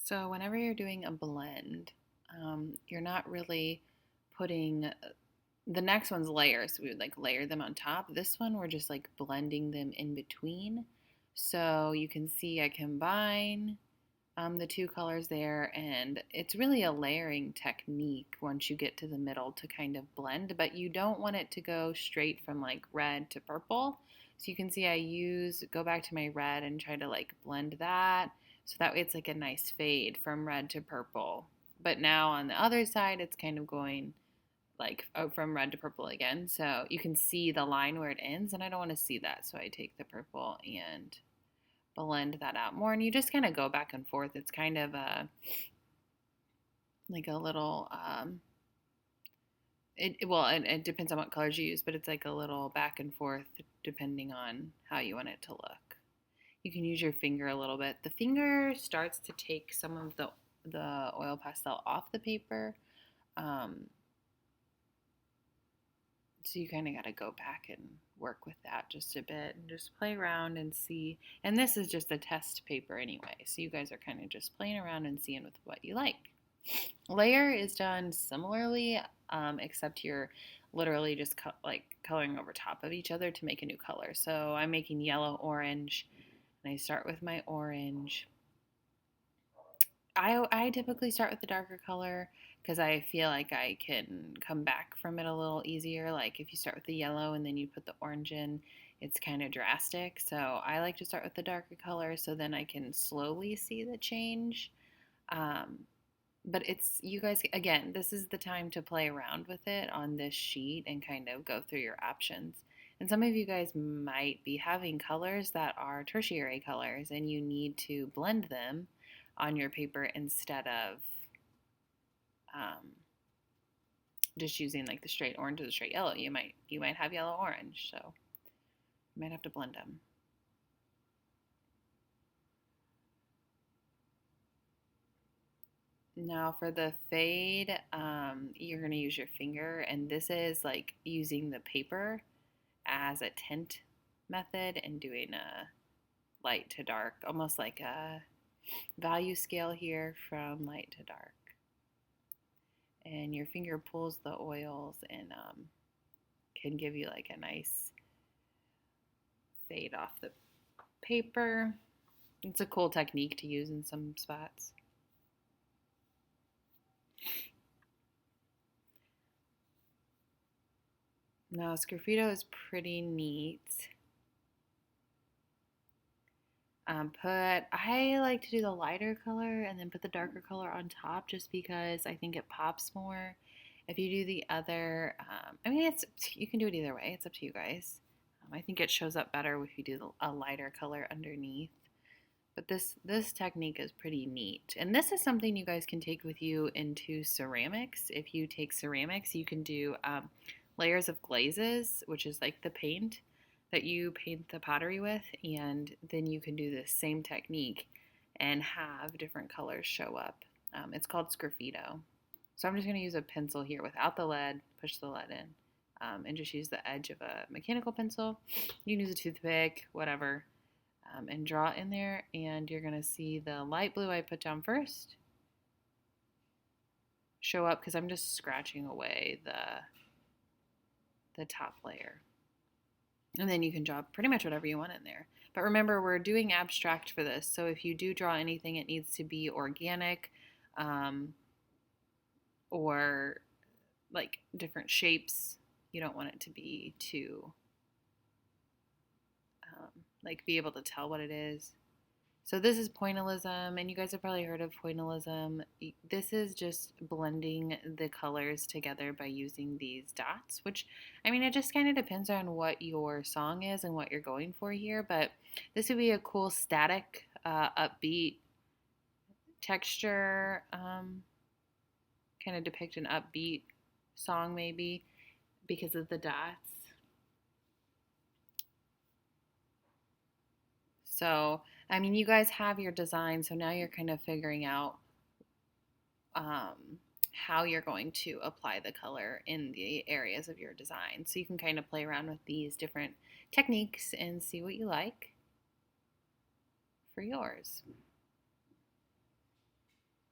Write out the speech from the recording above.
So whenever you're doing a blend, you're not really putting the next one's layers. So we would like layer them on top. This one, we're just like blending them in between. So you can see I combine the two colors there, and it's really a layering technique once you get to the middle to kind of blend, but you don't want it to go straight from like red to purple. So you can see go back to my red and try to like blend that. So that way it's like a nice fade from red to purple. But now on the other side, it's kind of going like from red to purple again. So you can see the line where it ends, and I don't want to see that. So I take the purple and blend that out more, and you just kind of go back and forth. It's kind of like a little it depends on what colors you use, but it's like a little back and forth depending on how you want it to look. You can use your finger a little bit. The finger starts to take some of the oil pastel off the paper. Um, so you kind of got to go back and work with that just a bit and just play around and see. And this is just a test paper anyway, so you guys are kind of just playing around and seeing with what you like. Layer is done similarly, except you're literally just like coloring over top of each other to make a new color. So I'm making yellow orange, and I start with my orange. I typically start with the darker color because I feel like I can come back from it a little easier. Like if you start with the yellow and then you put the orange in, it's kind of drastic. So I like to start with the darker color so then I can slowly see the change. Um, but it's, you guys, again, this is the time to play around with it on this sheet and kind of go through your options. And some of you guys might be having colors that are tertiary colors and you need to blend them on your paper instead of um, just using like the straight orange or the straight yellow. You might have yellow orange, so you might have to blend them. Now for the fade, you're going to use your finger, and this is like using the paper as a tint method and doing a light to dark, almost like a value scale here from light to dark. And your finger pulls the oils and can give you like a nice fade off the paper. It's a cool technique to use in some spots. Now, Sgraffito is pretty neat. I like to do the lighter color and then put the darker color on top just because I think it pops more. If you do the other, I mean, you can do it either way. It's up to you guys. I think it shows up better if you do a lighter color underneath. But this technique is pretty neat. And this is something you guys can take with you into ceramics. If you take ceramics, you can do layers of glazes, which is like the paint that you paint the pottery with, and then you can do the same technique and have different colors show up. It's called Sgraffito. So I'm just going to use a pencil here without the lead, push the lead in, and just use the edge of a mechanical pencil. You can use a toothpick, whatever, and draw in there, and you're going to see the light blue I put down first show up because I'm just scratching away the top layer. And then you can draw pretty much whatever you want in there. But remember, we're doing abstract for this. So if you do draw anything, it needs to be organic or like different shapes. You don't want it to be too, like be able to tell what it is. So this is pointillism, and you guys have probably heard of pointillism. This is just blending the colors together by using these dots, which, I mean, it just kind of depends on what your song is and what you're going for here, but this would be a cool static, upbeat texture, kind of depict an upbeat song maybe because of the dots. So, I mean, you guys have your design, so now you're kind of figuring out how you're going to apply the color in the areas of your design. So you can kind of play around with these different techniques and see what you like for yours.